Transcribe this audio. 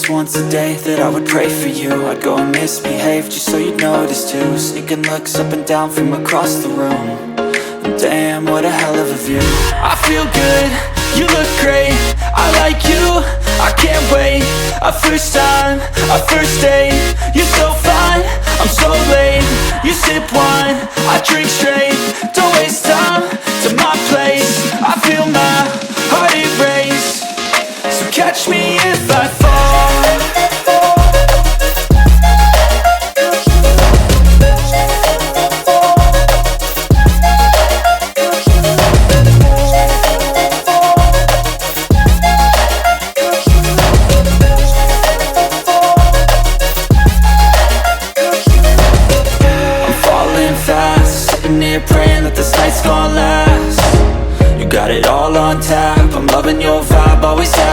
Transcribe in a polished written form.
least once a day that I would pray for you. I'd go and misbehave just so you'd notice too. Sneaking looks up and down from across the room. And damn, what a hell of a view. I feel good, you look great, I like you, I can't wait. A first time, a first date, you're so fine, I'm so late. You sip wine, I drink straight, don't waste time to my place. I feel my heart erase, so catch me if I fall. Praying that this night's gonna last. You got it all on tap, I'm loving your vibe, always have